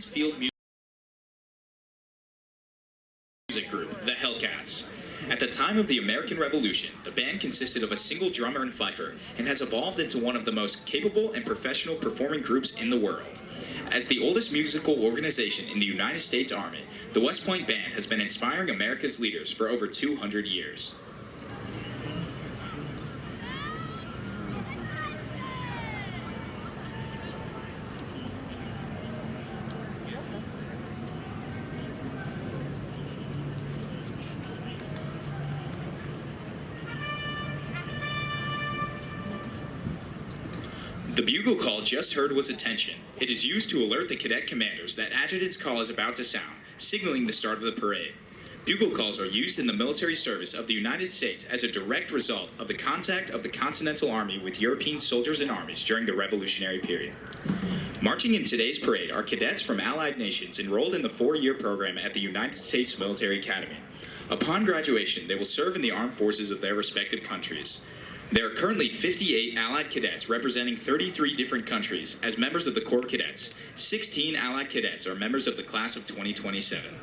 Lions field music group, the Hellcats. At the time of the American Revolution, the band consisted of a single drummer and fifer and has evolved into one of the most capable and professional performing groups in the world. As the oldest musical organization in the United States Army, the West Point Band has been inspiring America's leaders for over 200 years. The bugle call just heard was attention. It is used to alert the cadet commanders that adjutant's call is about to sound, signaling the start of the parade. Bugle calls are used in the military service of the United States as a direct result of the contact of the Continental Army with European soldiers and armies during the Revolutionary period. Marching in today's parade are cadets from Allied nations enrolled in the 4-year program at the United States Military Academy. Upon graduation, they will serve in the armed forces of their respective countries. There are currently 58 Allied cadets representing 33 different countries as members of the Corps Cadets. 16 Allied cadets are members of the class of 2027.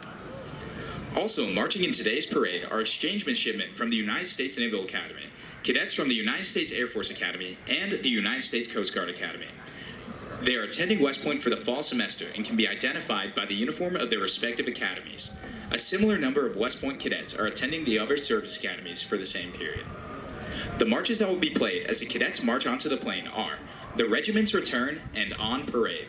Also marching in today's parade are exchange midshipmen from the United States Naval Academy, cadets from the United States Air Force Academy, and the United States Coast Guard Academy. They are attending West Point for the fall semester and can be identified by the uniform of their respective academies. A similar number of West Point cadets are attending the other service academies for the same period. The marches that will be played as the cadets march onto the plane are The Regiment's Return and On Parade.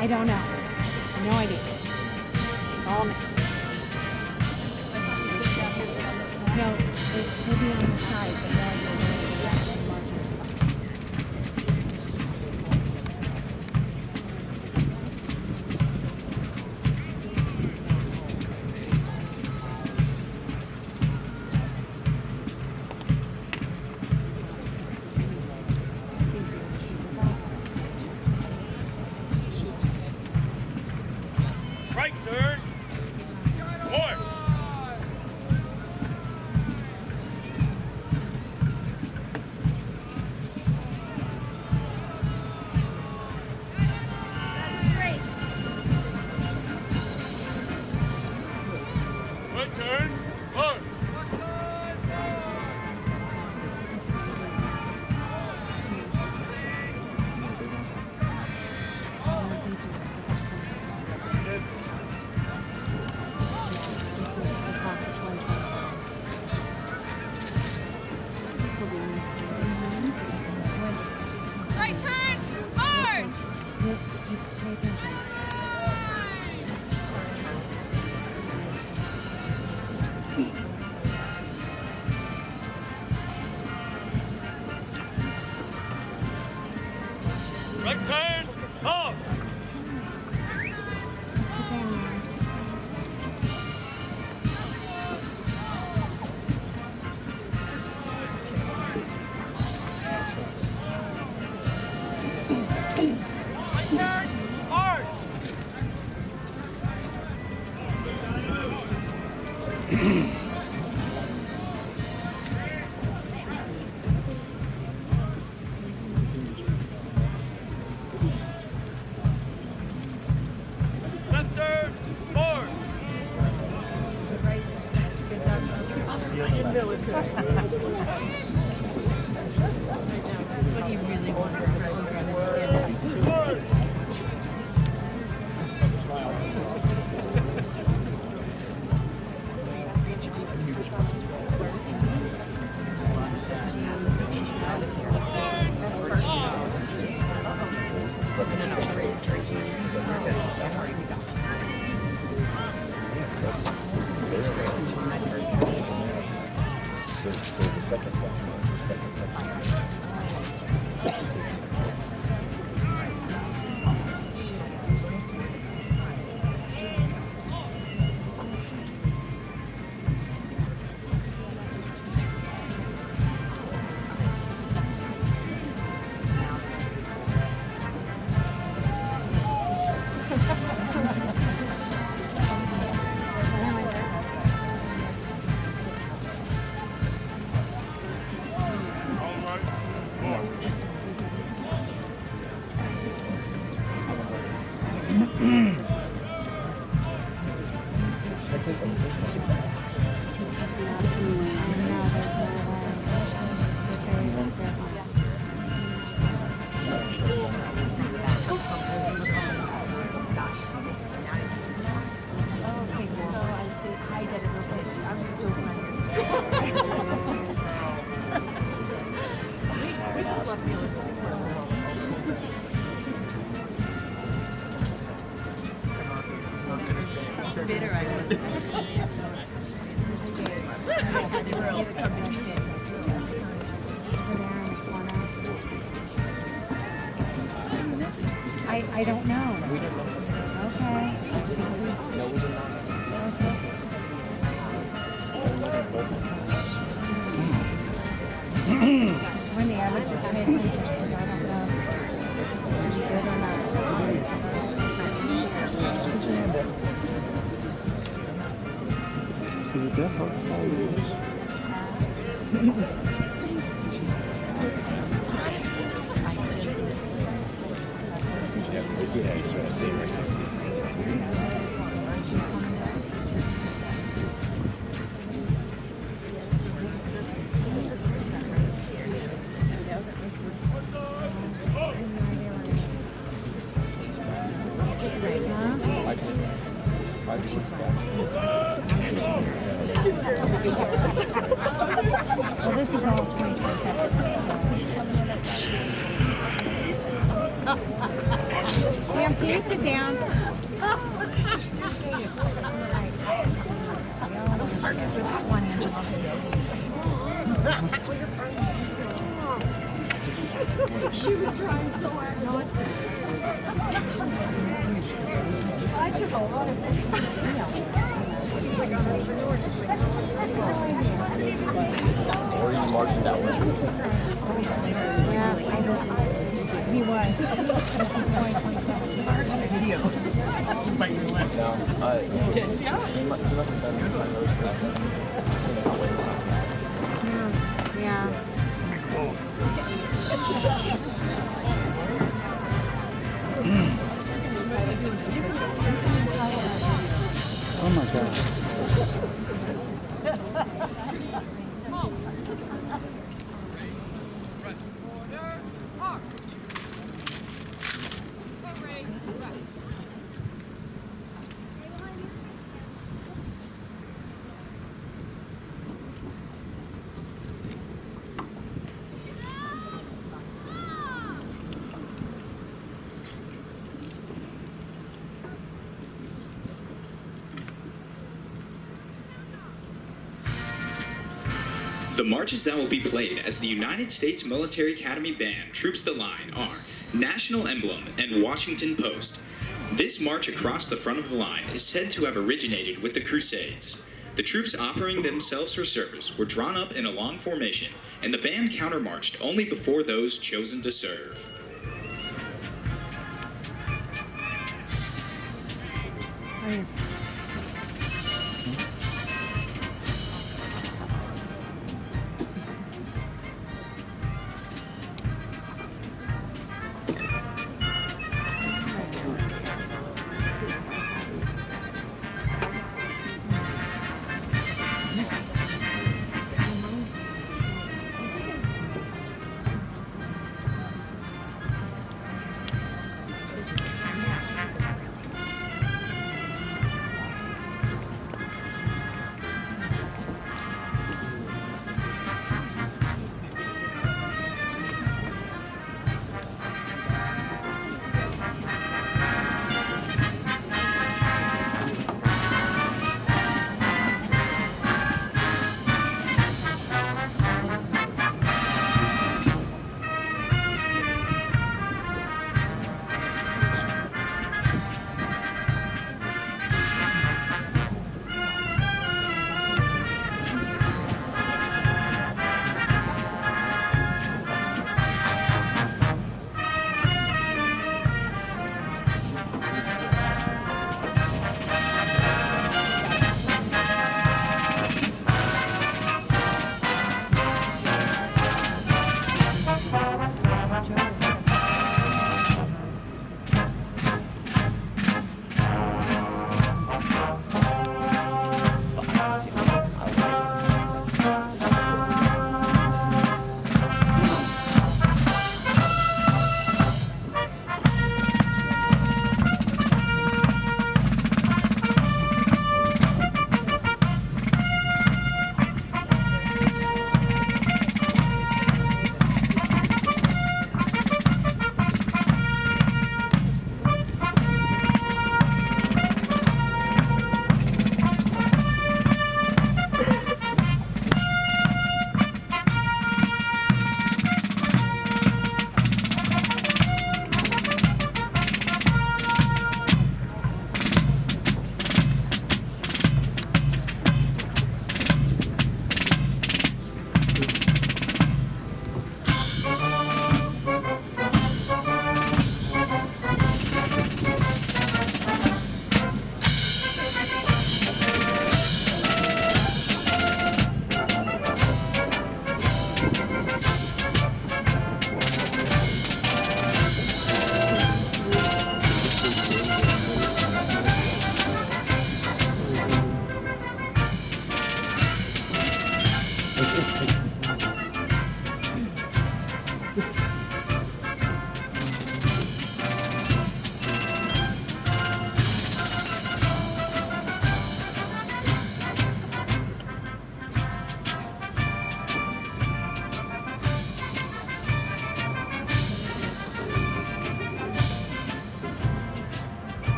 I don't know. No idea. All me. No, it will be on the side, but no idea where it is. Right turn. March. I don't know. Okay. When the average is paid, I don't know. Good or not. Is it that hard to follow Well, this is all 2027. Sam, can you sit down? She was trying so hard. I took a lot of or you marched that way? Yeah, I know. He was. video. But you left. No, you must have done my nose for that. Yeah. Oh my God. The marches that will be played as the United States Military Academy Band troops the line are National Emblem and Washington Post. This march across the front of the line is said to have originated with the Crusades. The troops operating themselves for service were drawn up in a long formation, and the band countermarched only before those chosen to serve.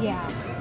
Yeah.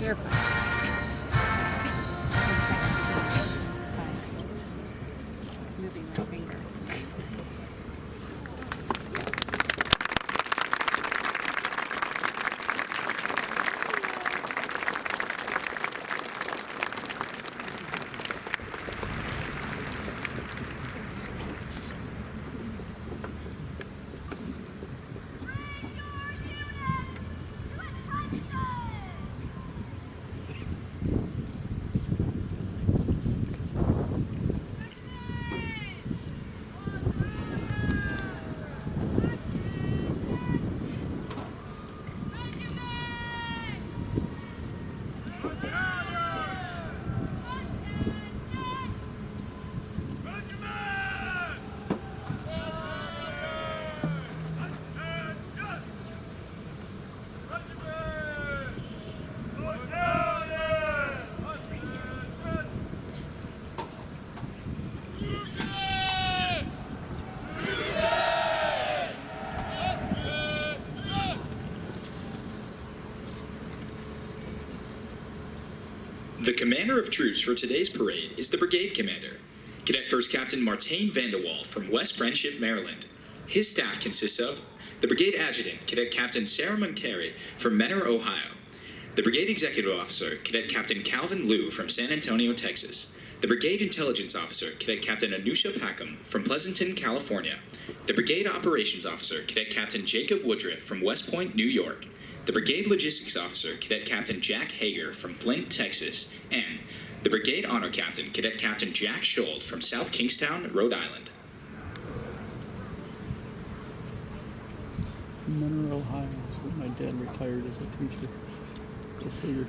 You're fine. Moving my finger. The commander of troops for today's parade is the brigade commander, Cadet First Captain Martijn Vanderwall from West Friendship, Maryland. His staff consists of the brigade adjutant, Cadet Captain Sarah Moncari from Mentor, Ohio, the brigade executive officer, Cadet Captain Calvin Liu from San Antonio, Texas, the brigade intelligence officer, Cadet Captain Anusha Packham from Pleasanton, California, the brigade operations officer, Cadet Captain Jacob Woodruff from West Point, New York, the brigade logistics officer, Cadet Captain Jack Hager from Flint, Texas, and the brigade honor captain, Cadet Captain Jack Schold from South Kingstown, Rhode Island. Mentor, Ohio is where my dad retired as a teacher. Go figure.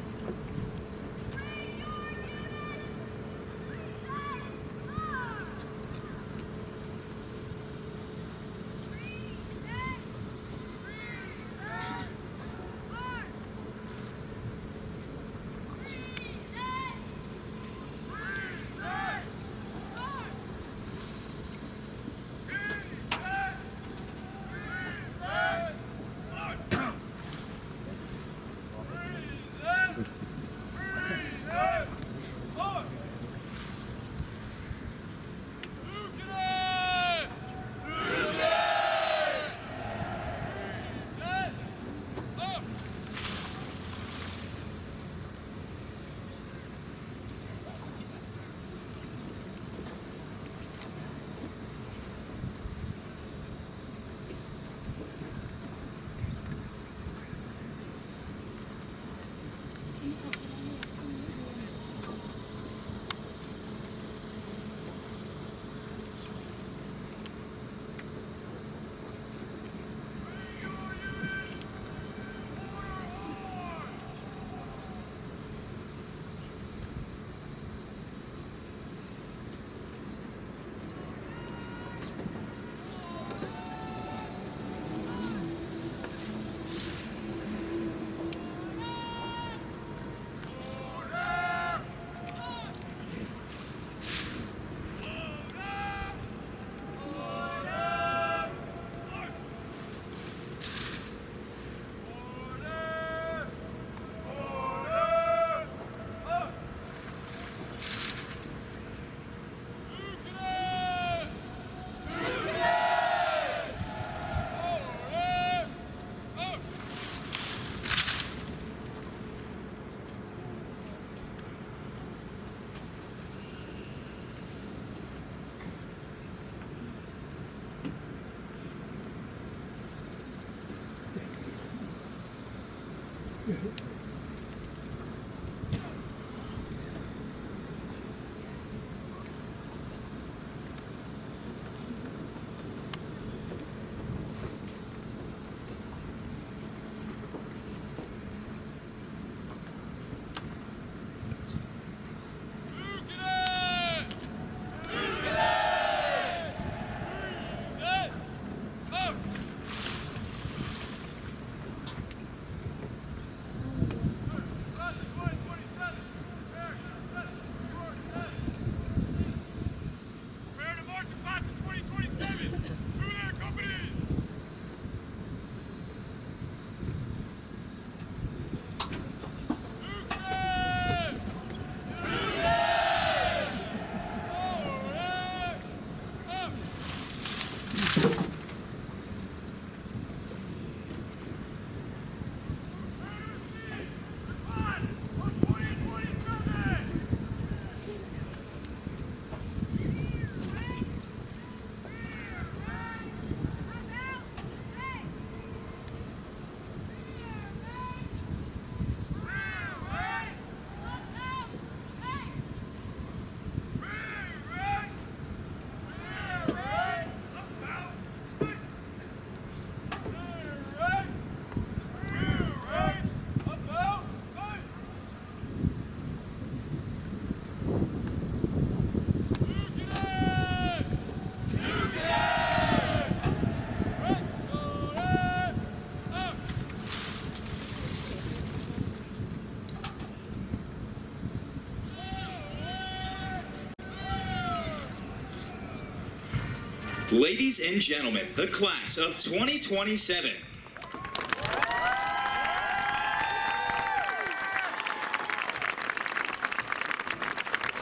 Ladies and gentlemen, the class of 2027.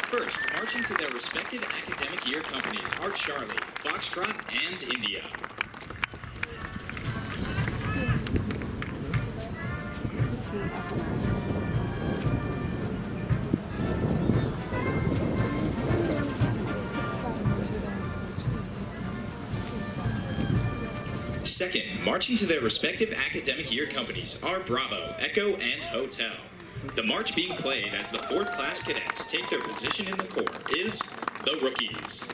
First, marching to their respective academic year companies are Charlie, Foxtrot, and India. Second, marching to their respective academic year companies are Bravo, Echo, and Hotel. The march being played as the 4th class cadets take their position in the corps is the Rookies.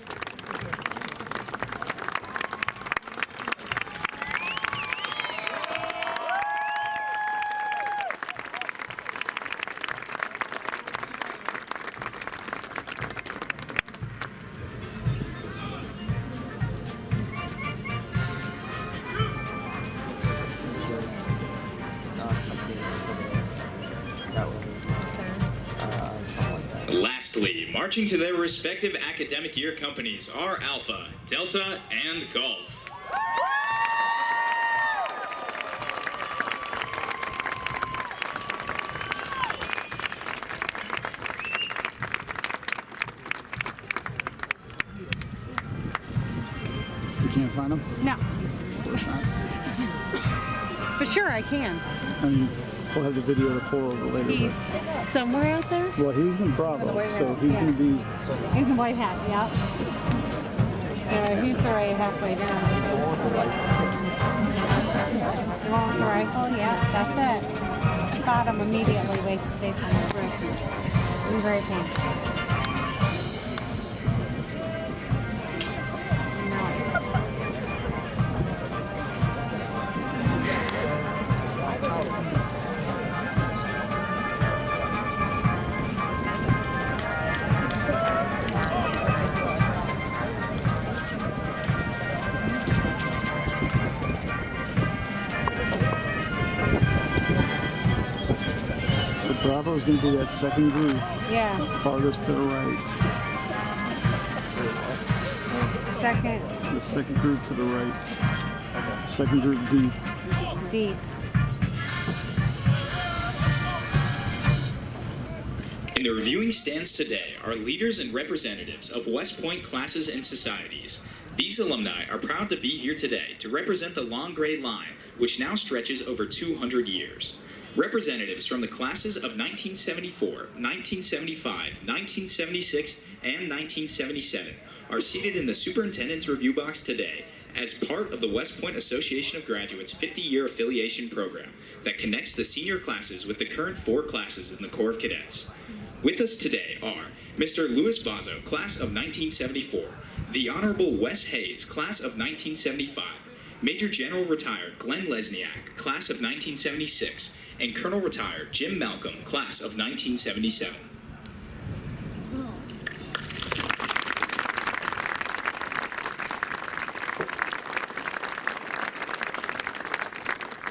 Lastly, marching to their respective academic year companies are Alpha, Delta, and Golf. You can't find him? No. But sure, I can. And we'll have the video to pour over later. He's somewhere out there. Well, he's in Bravo, so he's going to be... He's in white hat, yep. He's already halfway down. The one with the rifle, yep, that's it. Spot him immediately based on the group. He's very pink. So Bravo's going to be that second group, Yeah, farthest to the right. second, The second group to the right. Second group D. deep. In the reviewing stands today are leaders and representatives of West Point classes and societies. These alumni are proud to be here today to represent the long gray line, which now stretches over 200 years. Representatives from the classes of 1974, 1975, 1976, and 1977 are seated in the Superintendent's Review Box today as part of the West Point Association of Graduates 50-year affiliation program that connects the senior classes with the current 4 classes in the Corps of Cadets. With us today are Mr. Louis Bazo, class of 1974, the Honorable Wes Hayes, class of 1975, Major General Retired Glenn Lesniak, class of 1976, and Colonel Retired Jim Malcolm, class of 1977.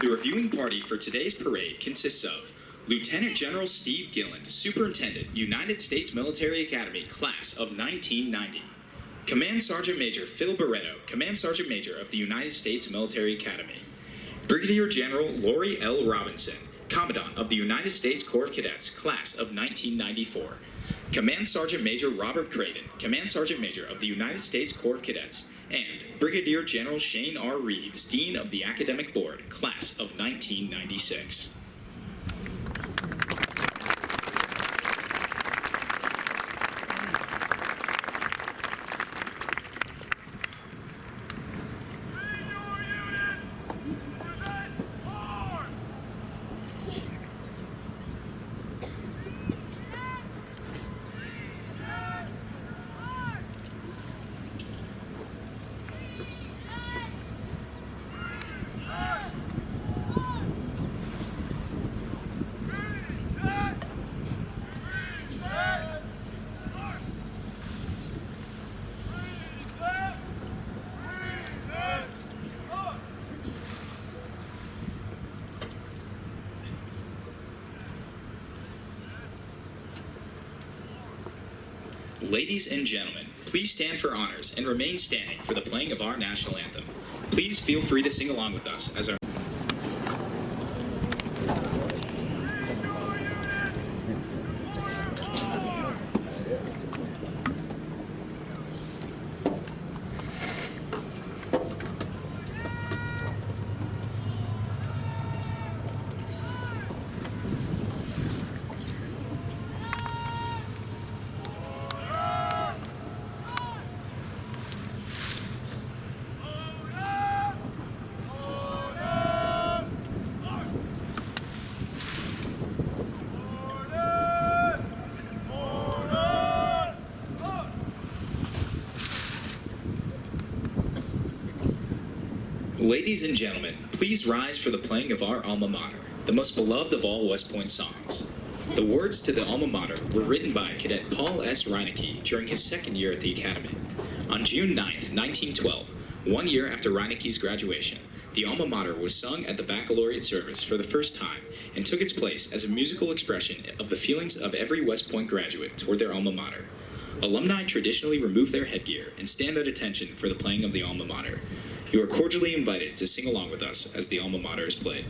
The reviewing party for today's parade consists of Lieutenant General Steve Gilland, Superintendent, United States Military Academy, class of 1990. Command Sergeant Major Phil Barretto, Command Sergeant Major of the United States Military Academy. Brigadier General Lori L. Robinson, Commandant of the United States Corps of Cadets, class of 1994. Command Sergeant Major Robert Craven, Command Sergeant Major of the United States Corps of Cadets, and Brigadier General Shane R. Reeves, Dean of the Academic Board, class of 1996. Ladies and gentlemen, Please stand for honors and remain standing for the playing of our national anthem. Please feel free to sing along with us as our Ladies and gentlemen, please rise for the playing of our alma mater, the most beloved of all West Point songs. The words to the alma mater were written by Cadet Paul S. Reinecke during his second year at the Academy. On June 9, 1912, 1 year after Reinecke's graduation, the alma mater was sung at the baccalaureate service for the first time and took its place as a musical expression of the feelings of every West Point graduate toward their alma mater. Alumni traditionally remove their headgear and stand at attention for the playing of the alma mater. You are cordially invited to sing along with us as the alma mater is played.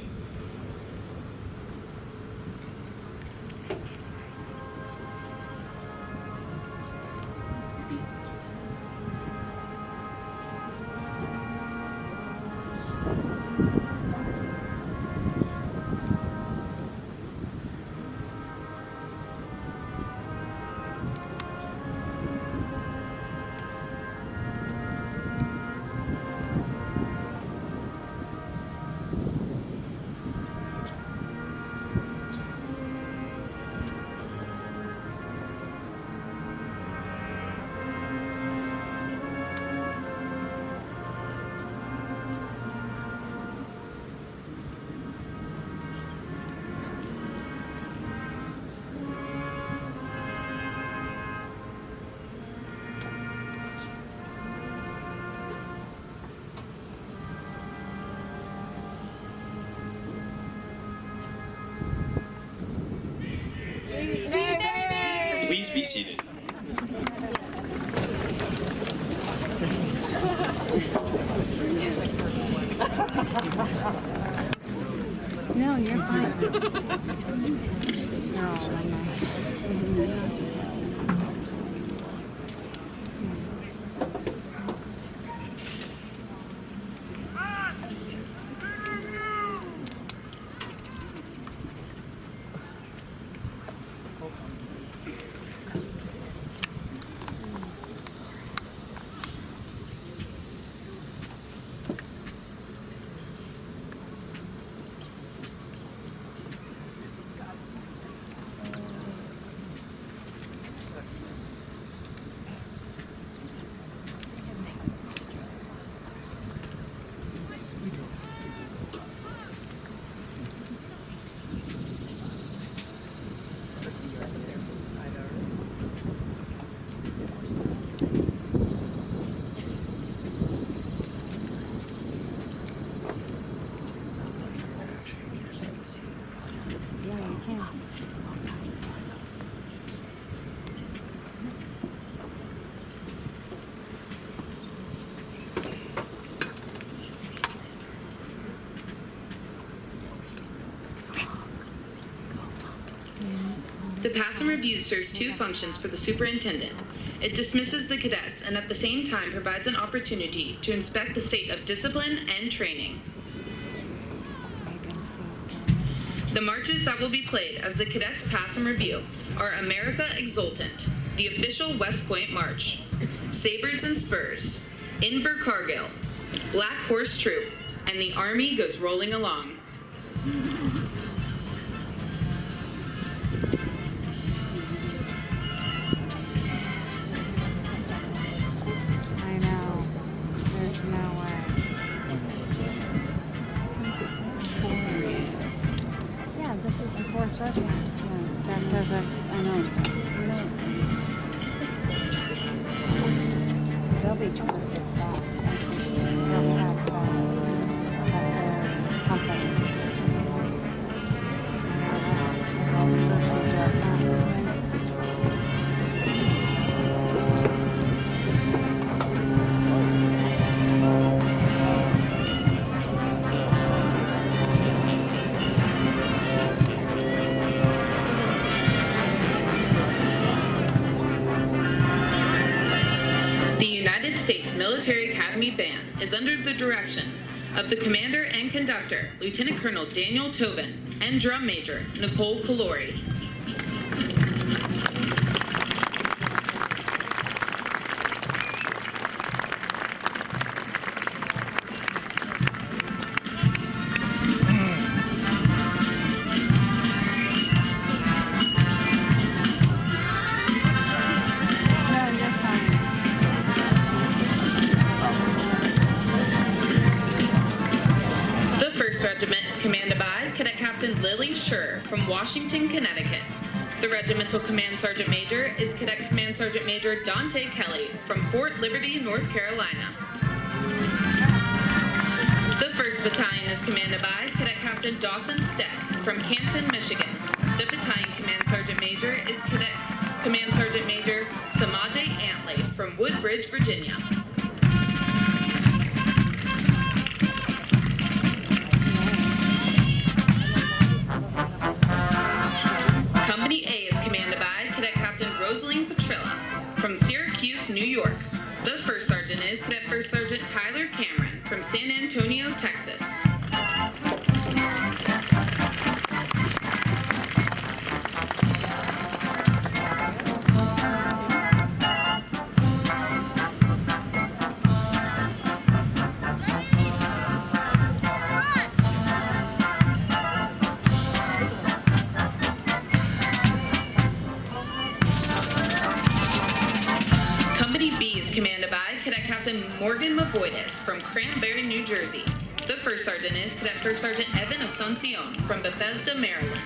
Please be seated. No, you're fine. No, I'm not. The Pass and Review serves two functions for the superintendent. It dismisses the cadets and at the same time provides an opportunity to inspect the state of discipline and training. The marches that will be played as the cadets pass and review are America Exultant, the official West Point March, Sabres and Spurs, Inver Cargill, Black Horse Troop, and the Army Goes Rolling Along. I know. There's no way. Yeah, this is the fourth sergeant. Yeah, that doesn't, I know. They'll be trying to get back. They'll have their company. United States Military Academy Band is under the direction of the commander and conductor, Lieutenant Colonel Daniel Tobin, and drum major, Nicole Calori. Regiment is commanded by Cadet Captain Lily Schur from Washington, Connecticut. The regimental command sergeant major is Cadet Command Sergeant Major Dante Kelly from Fort Liberty, North Carolina. The 1st Battalion is commanded by Cadet Captain Dawson Steck from Canton, Michigan. The battalion command sergeant major is Cadet Command Sergeant Major Samaje Antley from Woodbridge, Virginia. Company A is commanded by Cadet Captain Rosaline Petrilla from Syracuse, New York. The 1st Sergeant is Cadet 1st Sergeant Tyler Cameron from San Antonio, Texas. Commanded by Cadet Captain Morgan Mavoides from Cranberry, New Jersey. The 1st Sergeant is Cadet 1st Sergeant Evan Asuncion from Bethesda, Maryland.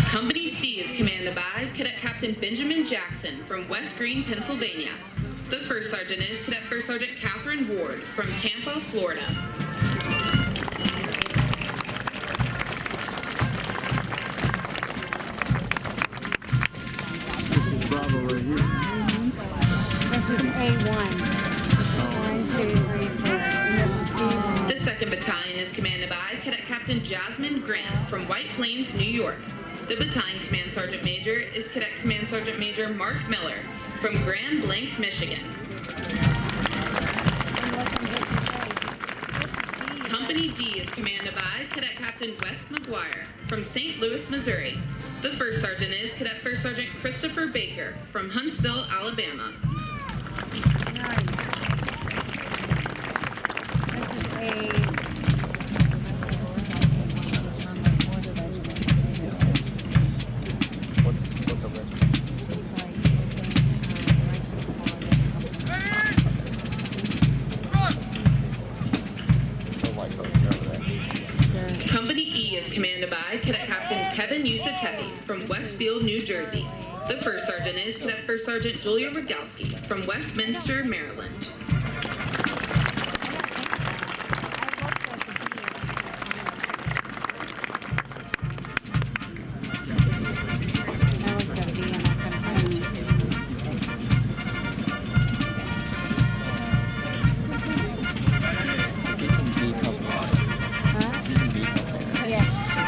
Company C is commanded by Cadet Captain Benjamin Jackson from West Green, Pennsylvania. The 1st Sergeant is Cadet 1st Sergeant Catherine Ward from Tampa, Florida. This is A1. 1, 2, 3, 4. And this is B1. The 2nd Battalion is commanded by Cadet Captain Jasmine Grant from White Plains, New York. The battalion command sergeant major is Cadet Command Sergeant Major Mark Miller from Grand Blanc, Michigan. Company D is commanded by Cadet Captain Wes McGuire from St. Louis, Missouri. The 1st Sergeant is Cadet 1st Sergeant Christopher Baker from Huntsville, Alabama. Company E is commanded by Cadet Captain Kevin Usatevi from Westfield, New Jersey. The 1st Sergeant is Cadet 1st Sergeant Julia Rogalski from Westminster, Maryland.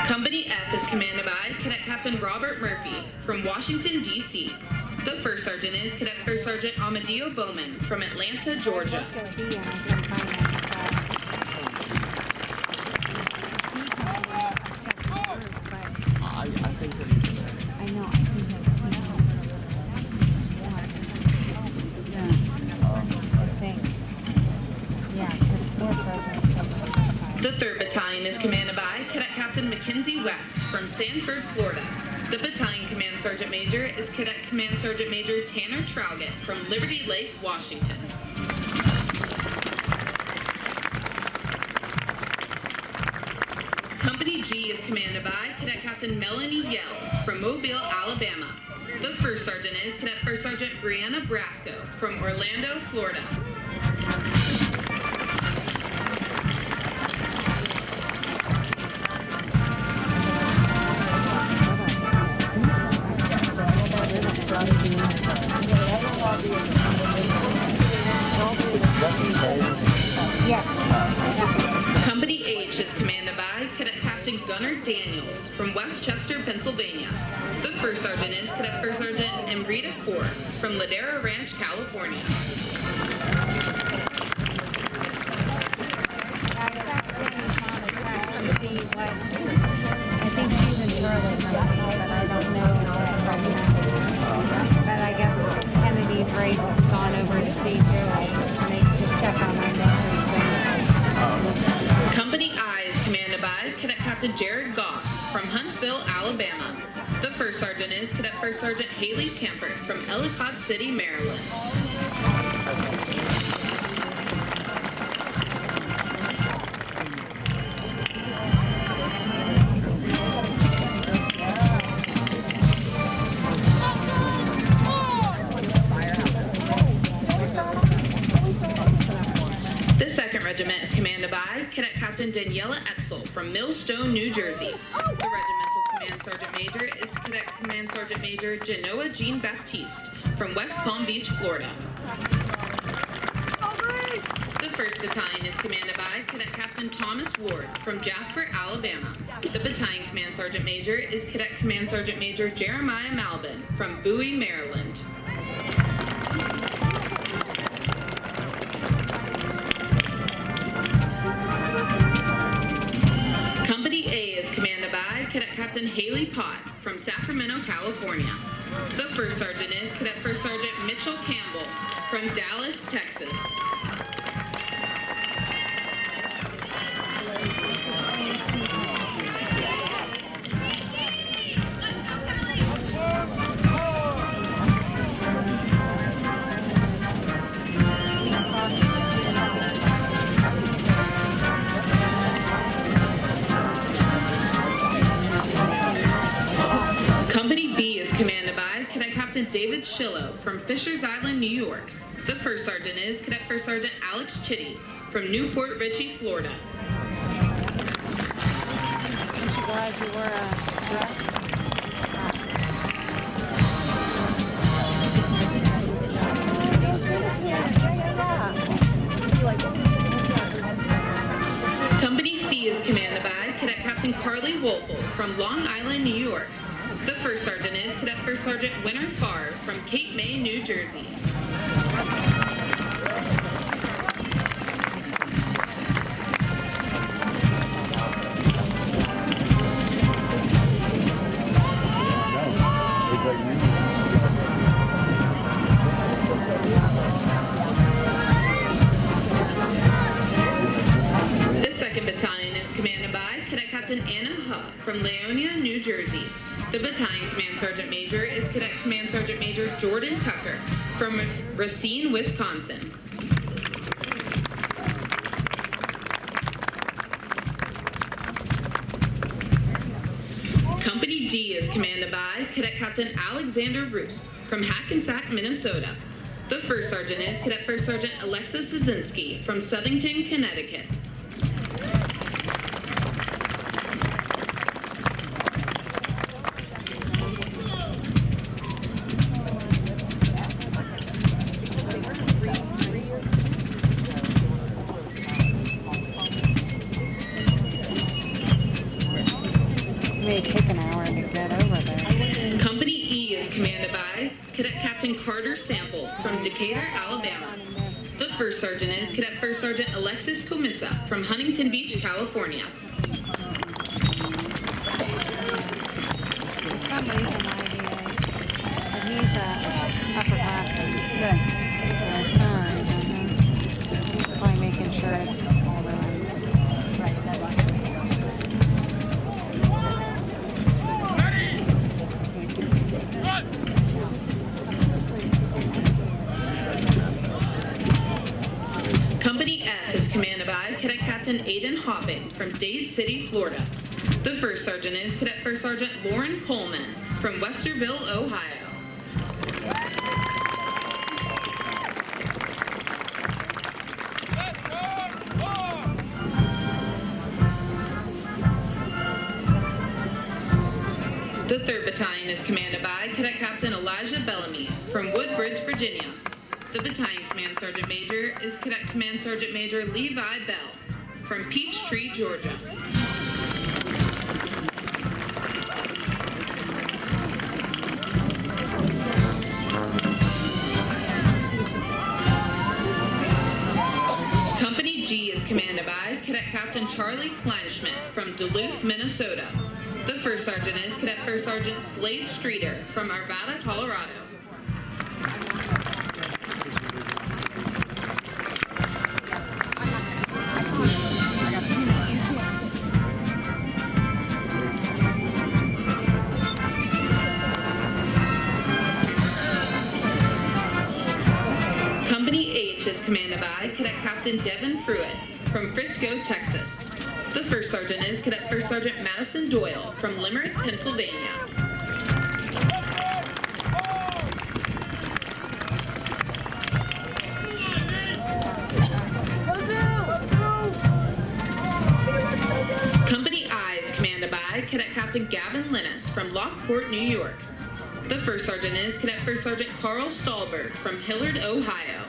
Company F is commanded by Cadet Captain Robert Murphy from Washington, D.C. The 1st Sergeant is Cadet 1st Sergeant Amadeo Bowman from Atlanta, Georgia. The 3rd Battalion is commanded by Cadet Captain Mackenzie West from Sanford, Florida. The battalion command sergeant major is Cadet Command Sergeant Major Tanner Trowgett from Liberty Lake, Washington. Company G is commanded by Cadet Captain Melanie Yell from Mobile, Alabama. The 1st Sergeant is Cadet 1st Sergeant Brianna Brasco from Orlando, Florida. Yes. Company H is commanded by Cadet Captain Captain Gunnar Daniels from Westchester, Pennsylvania. The first sergeant is Cadet First Sergeant Amrita Kaur from Ladera Ranch, California. I think she's in Charlotte, but I don't know right now. But I guess Kennedy's right gone over to see too. And they just check on my message. Company I is commanded by Cadet Captain Jared Goss from Huntsville, Alabama. The first sergeant is Cadet First Sergeant Haley Kemper from Ellicott City, Maryland. The 2nd Regiment is commanded by Cadet Captain Daniela Etzel from Millstone, New Jersey. The Regimental Command Sergeant Major is Cadet Command Sergeant Major Genoa Jean Baptiste from West Palm Beach, Florida. The 1st Battalion is commanded by Cadet Captain Thomas Ward from Jasper, Alabama. The Battalion Command Sergeant Major is Cadet Command Sergeant Major Jeremiah Malvin from Bowie, Maryland. Company A is commanded by Cadet Captain Haley Pott from Sacramento, California. The 1st Sergeant is Cadet First Sergeant Mitchell Campbell from Dallas, Texas. Company B is commanded by Cadet Captain David Shillow from Fishers Island, New York. The 1st Sergeant is Cadet First Sergeant Alex Chitty from Newport Richey, Florida. I'm glad you wore a dress. Company C is commanded by Cadet Captain Carly Wolfel from Long Island, New York. The 1st Sergeant is Cadet First Sergeant Winter Farr from Cape May, New Jersey. The 2nd Battalion is commanded by Cadet Captain Anna Huff from Leonia, New Jersey. The Battalion Command Sergeant Major is Cadet Command Sergeant Major Jordan Tucker from Racine, Wisconsin. Company D is commanded by Cadet Captain Alexander Roos from Hackensack, Minnesota. The 1st Sergeant is Cadet First Sergeant Alexis Szynski from Southington, Connecticut. It may take an hour to get over there. Company E is commanded by Cadet Captain Carter Sample from Decatur, Alabama. The 1st Sergeant is Cadet First Sergeant Alexis Comissa from Huntington Beach, California. For some reason, my idea is, because he's upperclassman. So I'm making sure it's all done. Right. Company F is commanded by Cadet Captain Aiden Hopping from Dade City, Florida. The 1st Sergeant is Cadet First Sergeant Lauren Coleman from Westerville, Ohio. The 3rd Battalion is commanded by Cadet Captain Elijah Bellamy from Woodbridge, Virginia. The Battalion Command Sergeant Major is Cadet Command Sergeant Major Levi Bell from Peachtree, Georgia. Captain Charlie Kleinschmidt from Duluth, Minnesota. The first sergeant is Cadet First Sergeant Slade Streeter from Arvada, Colorado. Company H is commanded by Cadet Captain Devin Pruitt from Frisco, Texas. The first sergeant is Cadet First Sergeant Madison Doyle from Limerick, Pennsylvania. Company I is commanded by Cadet Captain Gavin Linus from Lockport, New York. The first sergeant is Cadet First Sergeant Carl Stahlberg from Hillard, Ohio.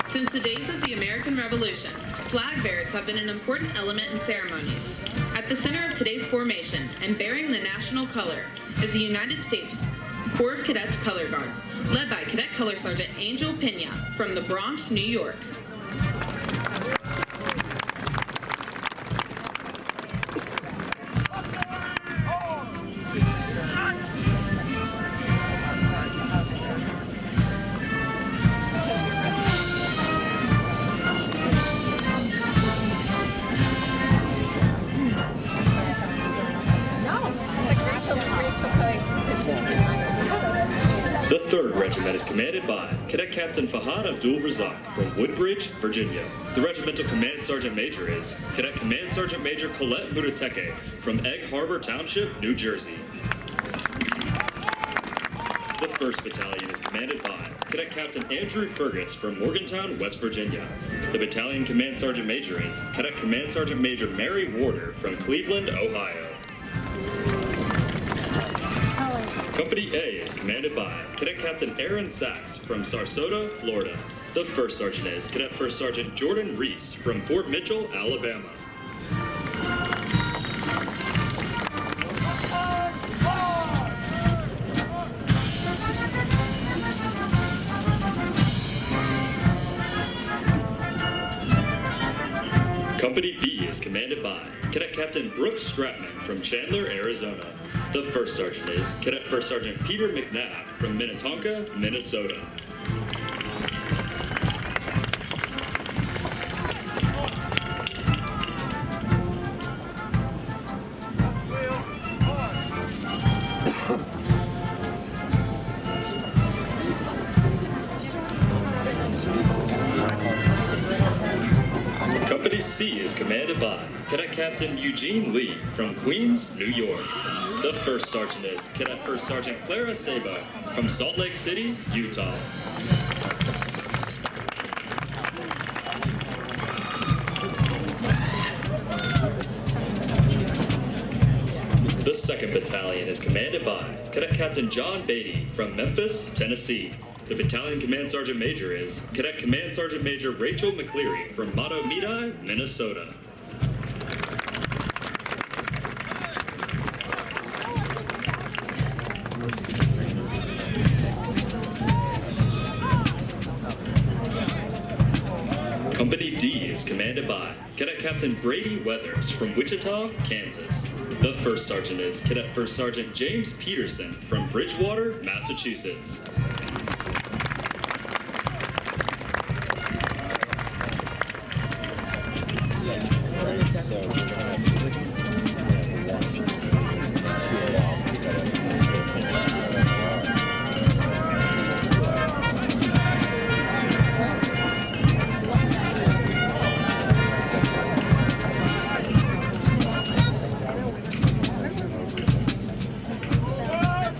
Since the days of the American Revolution, flag bearers have been an important element in ceremonies. At the center of today's formation and bearing the national color is the United States Corps of Cadets Color Guard, led by Cadet Color Sergeant Angel Pena from the Bronx, New York. The 3rd Regiment is commanded by Cadet Captain Fahad Abdul Razak from Woodbridge, Virginia. The Regimental Command Sergeant Major is Cadet Command Sergeant Major Colette Murateke from Egg Harbor Township, New Jersey. The 1st Battalion is commanded by Cadet Captain Andrew Fergus from Morgantown, West Virginia. The Battalion Command Sergeant Major is Cadet Command Sergeant Major Mary Warder from Cleveland, Ohio. Company A is commanded by Cadet Captain Aaron Sachs from Sarasota, Florida. The 1st Sergeant is Cadet First Sergeant Jordan Reese from Fort Mitchell, Alabama. Company B is commanded by Cadet Captain Brooks Stratman from Chandler, Arizona. The 1st Sergeant is Cadet First Sergeant Peter McNabb from Minnetonka, Minnesota. Company C is commanded by Cadet Captain Eugene Lee from Queens, New York. The 1st Sergeant is Cadet First Sergeant Clara Sabo from Salt Lake City, Utah. The 2nd Battalion is commanded by Cadet Captain John Beatty from Memphis, Tennessee. The Battalion Command Sergeant Major is Cadet Command Sergeant Major Rachel McCleary from Mahtomedi, Minnesota. Company D is commanded by Cadet Captain Brady Weathers from Wichita, Kansas. The 1st Sergeant is Cadet First Sergeant James Peterson from Bridgewater, Massachusetts.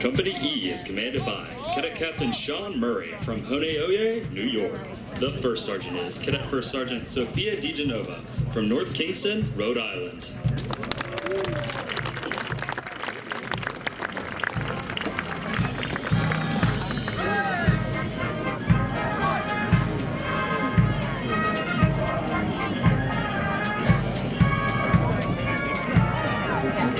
Company E is commanded by Cadet Captain Sean Murray from Honeoye, New York. The 1st Sergeant is Cadet First Sergeant Sophia DiGenova from North Kingston, Rhode Island.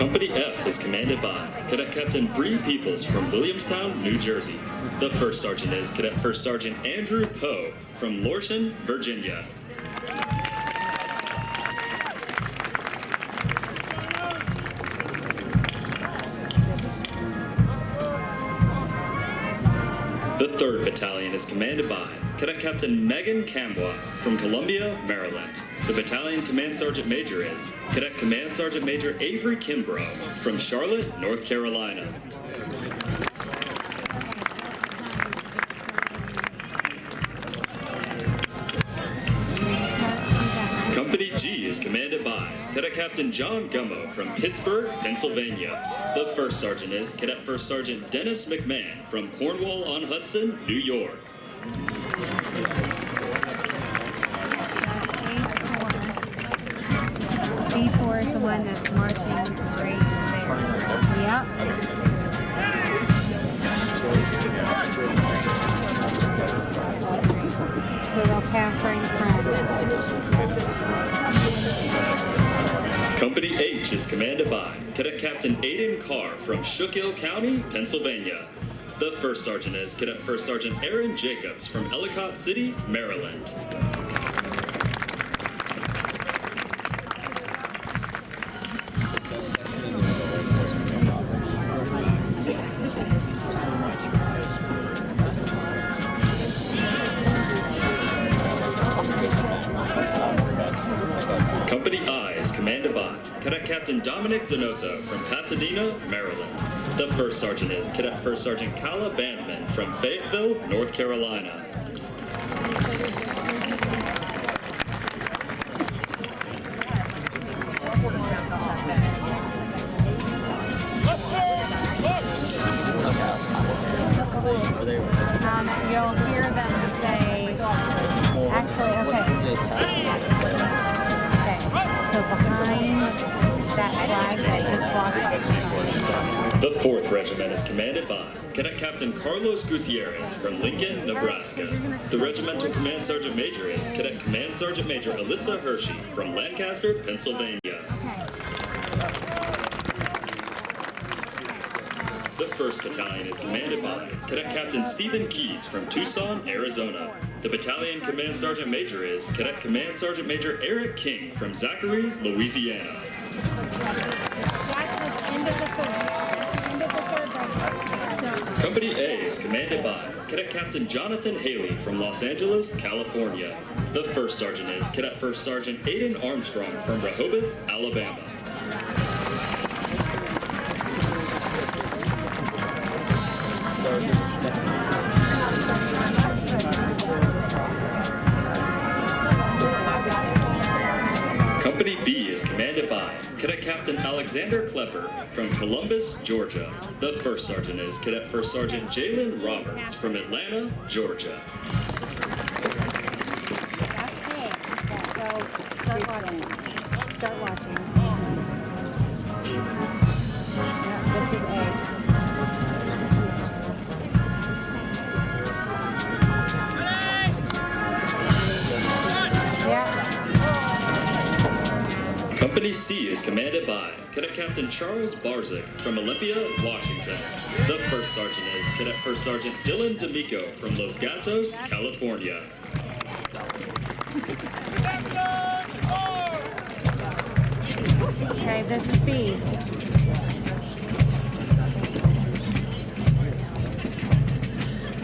Company F is commanded by Cadet Captain Bree Peoples from Williamstown, New Jersey. The first sergeant is Cadet First Sergeant Andrew Poe from Lorton, Virginia. The 3rd Battalion is commanded by Cadet Captain Megan Camwa from Columbia, Maryland. The battalion command sergeant major is Cadet Command Sergeant Major Avery Kimbrough from Charlotte, North Carolina. Company G is commanded by Cadet Captain John Gummo from Pittsburgh, Pennsylvania. The first sergeant is Cadet First Sergeant Dennis McMahon from Cornwall-on-Hudson, New York. C4 is the one that's marching right there. Yep. So they'll pass right in front. Company H is commanded by Cadet Captain Aiden Carr from Schuylkill County, Pennsylvania. The first sergeant is Cadet First Sergeant Aaron Jacobs from Ellicott City, Maryland. Company I is commanded by Cadet Captain Dominic Donoto from Pasadena, Maryland. The first sergeant is Cadet First Sergeant Kala Bandman from Fayetteville, North Carolina. You'll hear them say, actually, okay. So behind that flag that is walking. The 4th Regiment is commanded by Cadet Captain Carlos Gutierrez from Lincoln, Nebraska. The regimental command sergeant major is Cadet Command Sergeant Major Alyssa Hershey from Lancaster, Pennsylvania. The 1st Battalion is commanded by Cadet Captain Stephen Keys from Tucson, Arizona. The battalion command sergeant major is Cadet Command Sergeant Major Eric King from Zachary, Louisiana. Company A is commanded by Cadet Captain Jonathan Haley from Los Angeles, California. The first sergeant is Cadet First Sergeant Aiden Armstrong from Rehoboth, Alabama. Company B is commanded by Cadet Captain Alexander Klepper from Columbus, Georgia. The first sergeant is Cadet First Sergeant Jalen Roberts from Atlanta, Georgia. Okay, so start watching. Start watching. Yeah, this is A. Company C is commanded by Cadet Captain Charles Barzik from Olympia, Washington. The first sergeant is Cadet First Sergeant Dylan D'Amico from Los Gatos, California. Okay, this is B.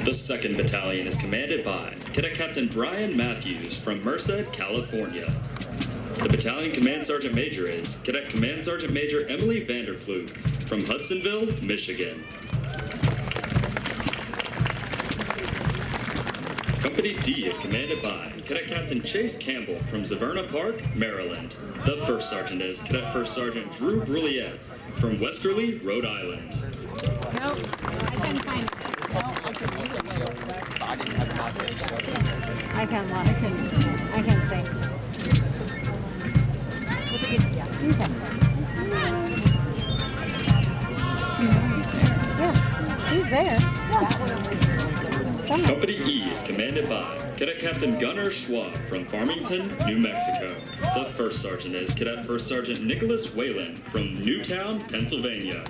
The 2nd Battalion is commanded by Cadet Captain Brian Matthews from Merced, California. The battalion command sergeant major is Cadet Command Sergeant Major Emily Vanderploeg from Hudsonville, Michigan. Company D is commanded by Cadet Captain Chase Campbell from Zaverna Park, Maryland. The first sergeant is Cadet First Sergeant Drew Brouillette from Westerly, Rhode Island. Nope, I couldn't find it. I can say. Yeah, he's there. Company E is commanded by Cadet Captain Gunnar Schwab from Farmington, New Mexico. The first sergeant is Cadet First Sergeant Nicholas Whalen from Newtown, Pennsylvania.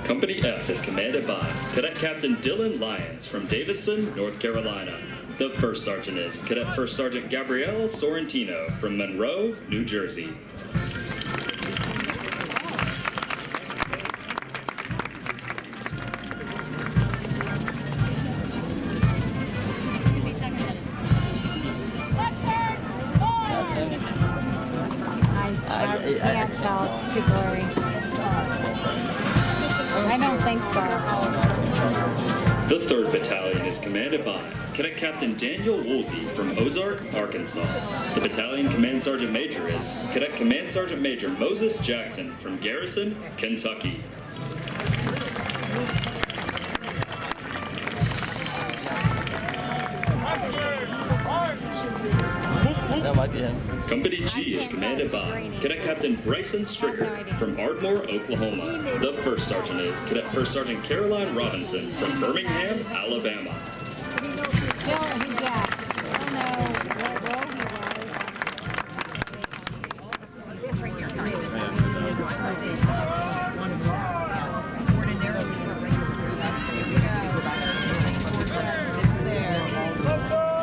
Company F is commanded by Cadet Captain Dylan Lyons from Davidson, North Carolina. The first sergeant is Cadet First Sergeant Gabrielle Sorrentino from Monroe, New Jersey. I can't tell. It's too blurry. I don't think so. The 3rd Battalion is commanded by Cadet Captain Daniel Woolsey from Ozark, Arkansas. The battalion Command Sergeant Major is Cadet Command Sergeant Major Moses Jackson from Garrison, Kentucky. That might be him. Company G is commanded by Cadet Captain Bryson Stricker from Ardmore, Oklahoma. The first sergeant is Cadet First Sergeant Caroline Robinson from Birmingham, Alabama. Still, he's got. I don't know what role he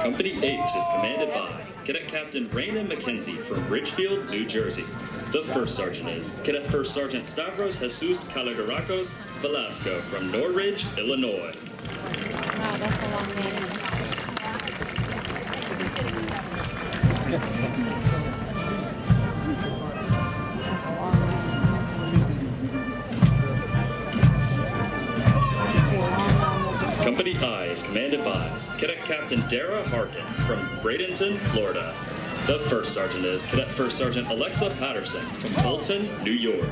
Company H is commanded by Cadet Captain Raina McKenzie from Ridgefield, New Jersey. The first sergeant is Cadet First Sergeant Stavros Jesus Kaligarakos Velasco from Norridge, Illinois. Wow, that's a long name. Company I is commanded by Cadet Captain Dara Harkin from Bradenton, Florida. The first sergeant is Cadet First Sergeant Alexa Patterson from Fulton, New York.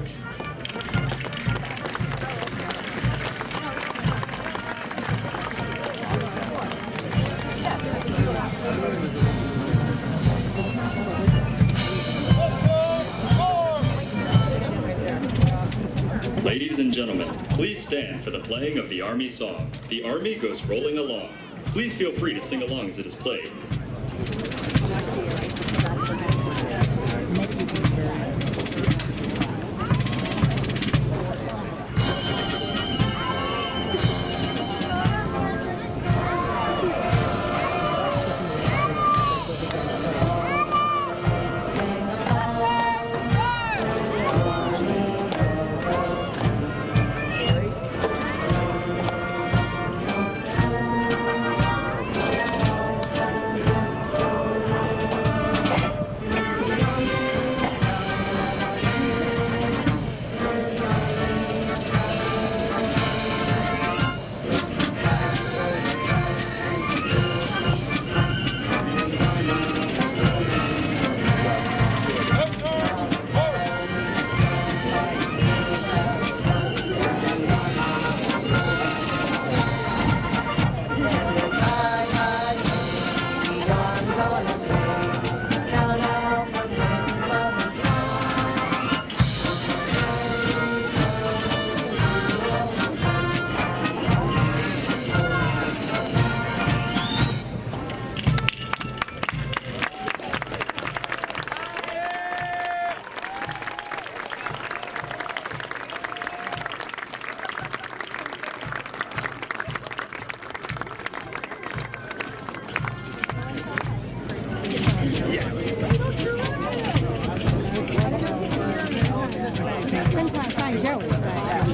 Ladies and gentlemen, please stand for the playing of the Army song. The Army goes rolling along. Please feel free to sing along as it is played.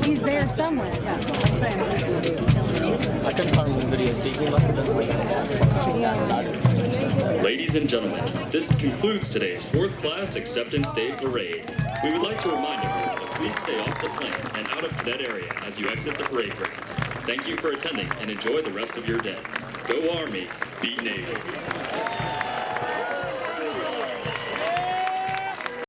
He's there somewhere. I couldn't find the video, so you must have been Ladies and gentlemen, this concludes today's 4th Class Acceptance Day Parade. We would like to remind everyone to please stay off the plane and out of cadet area as you exit the parade grounds. Thank you for attending and enjoy the rest of your day. Go Army, beat Navy.